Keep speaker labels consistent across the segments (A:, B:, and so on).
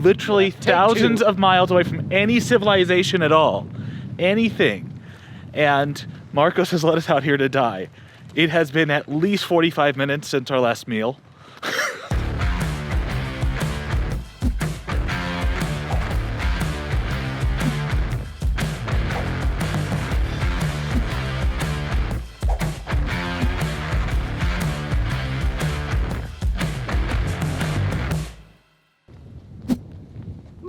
A: literally thousands of miles away from any civilization at all. Anything. And Marcos has let us out here to die. It has been at least 45 minutes since our last meal.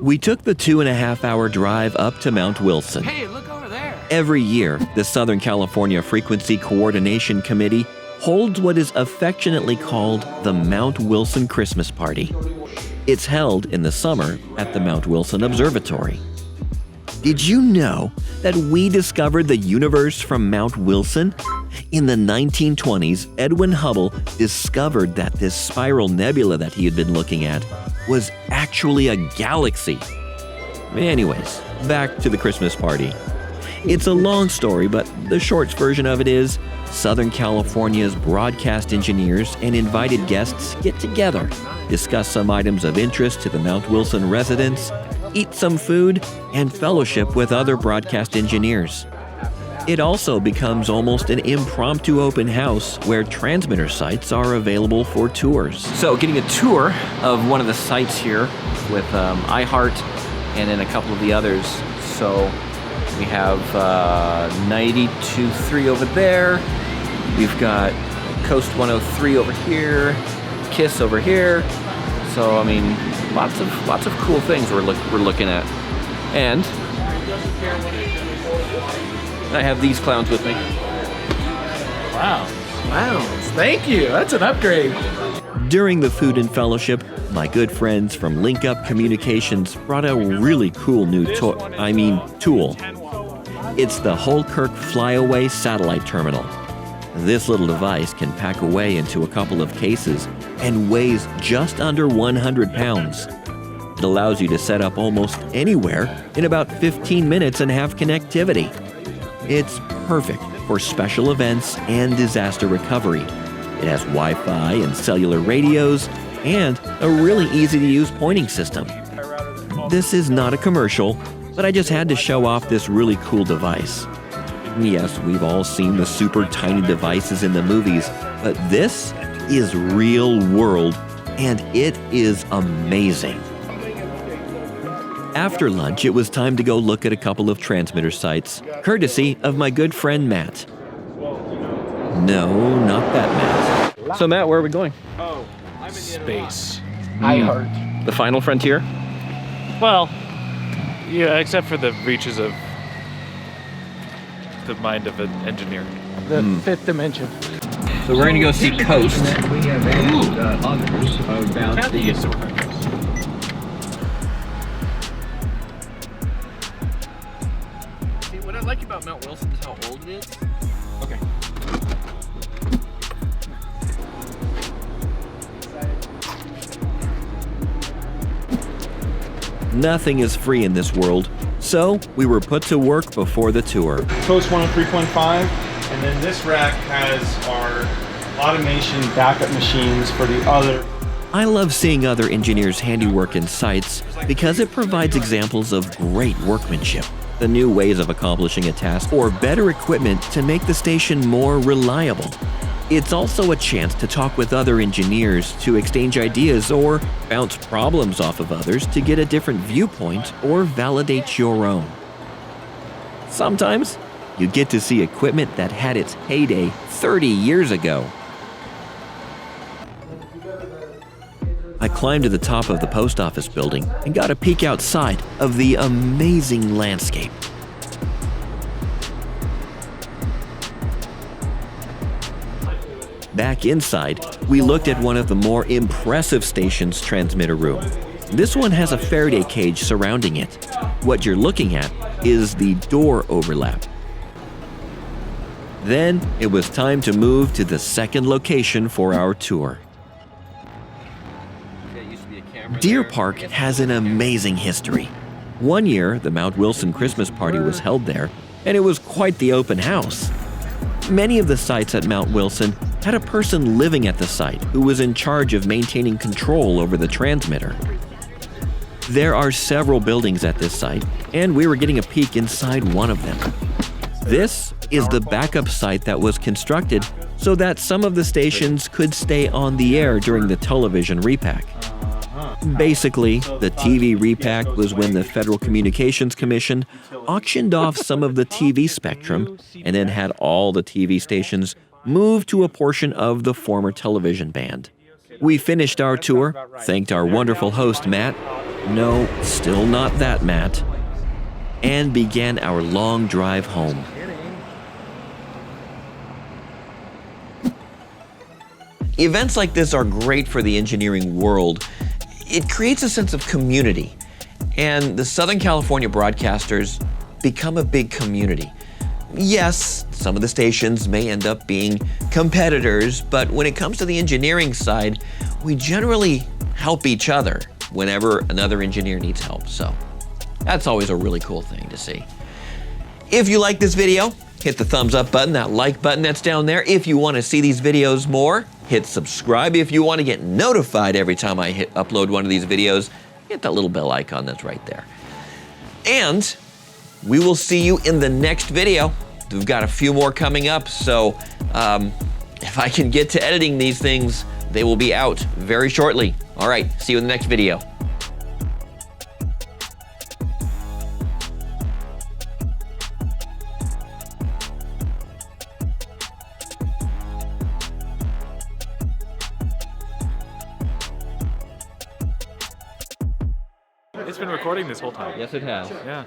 B: We took the 2.5-hour drive up to Mount Wilson.
C: Hey, look over there.
B: Every year, the Southern California Frequency Coordination Committee holds what is affectionately called the Mount Wilson Christmas Party. It's held in the summer at the Mount Wilson Observatory. Did you know that we discovered the universe from Mount Wilson? In the 1920s, Edwin Hubble discovered that this spiral nebula that he had been looking at was actually a galaxy. Anyways, back to the Christmas party. It's a long story, but the short version of it is Southern California's broadcast engineers and invited guests get together, discuss some items of interest to the Mount Wilson residents, eat some food, and fellowship with other broadcast engineers. It also becomes almost an impromptu open house where transmitter sites are available for tours.
C: So getting a tour of one of the sites here with iHeart and then a couple of the others. So we have 92.3 over there. We've got Coast 103 over here, KISS over here. So I mean, lots of cool things we're looking at. And I have these clowns with me.
A: Wow. Thank you. That's an upgrade.
B: During the food and fellowship, my good friends from Link Up Communications brought a really cool new tool. It's the Holkirk Flyaway Satellite Terminal. This little device can pack away into a couple of cases and weighs just under 100 pounds. It allows you to set up almost anywhere in about 15 minutes and have connectivity. It's perfect for special events and disaster recovery. It has Wi-Fi and cellular radios and a really easy-to-use pointing system. This is not a commercial, but I just had to show off this really cool device. Yes, we've all seen the super tiny devices in the movies, but this is real world, and it is amazing. After lunch, it was time to go look at a couple of transmitter sites, courtesy of my good friend Matt. No, not that Matt.
C: So Matt, where are we going?
A: Space.
C: iHeart. The final frontier?
A: Well, yeah, except for the reaches of the mind of an engineer.
D: The fifth dimension.
C: So we're gonna go see Coast.
E: We have asked others about the
C: What I like about Mount Wilson is how old it is. Okay.
B: Nothing is free in this world, so we were put to work before the tour.
F: Coast 103.5, and then this rack has our automation backup machines for the other.
B: I love seeing other engineers' handiwork in sites because it provides examples of great workmanship, the new ways of accomplishing a task, or better equipment to make the station more reliable. It's also a chance to talk with other engineers to exchange ideas or bounce problems off of others to get a different viewpoint or validate your own. Sometimes you get to see equipment that had its heyday 30 years ago. I climbed to the top of the post office building and got a peek outside of the amazing landscape. Back inside, we looked at one of the more impressive station's transmitter room. This one has a Faraday cage surrounding it. What you're looking at is the door overlap. Then it was time to move to the second location for our tour. Deer Park has an amazing history. One year, the Mount Wilson Christmas party was held there, and it was quite the open house. Many of the sites at Mount Wilson had a person living at the site who was in charge of maintaining control over the transmitter. There are several buildings at this site, and we were getting a peek inside one of them. This is the backup site that was constructed so that some of the stations could stay on the air during the television repack. Basically, the TV repack was when the Federal Communications Commission auctioned off some of the TV spectrum and then had all the TV stations move to a portion of the former television band. We finished our tour, thanked our wonderful host Matt, no, still not that Matt, and began our long drive home. Events like this are great for the engineering world. It creates a sense of community, and the Southern California broadcasters become a big community. Yes, some of the stations may end up being competitors, but when it comes to the engineering side, we generally help each other whenever another engineer needs help. So that's always a really cool thing to see. If you like this video, hit the thumbs up button, that like button that's down there. If you want to see these videos more, hit subscribe. If you want to get notified every time I upload one of these videos, hit that little bell icon that's right there. And we will see you in the next video. We've got a few more coming up, so if I can get to editing these things, they will be out very shortly. All right, see you in the next video.
A: It's been recording this whole time.
C: Yes, it has.
A: Yeah.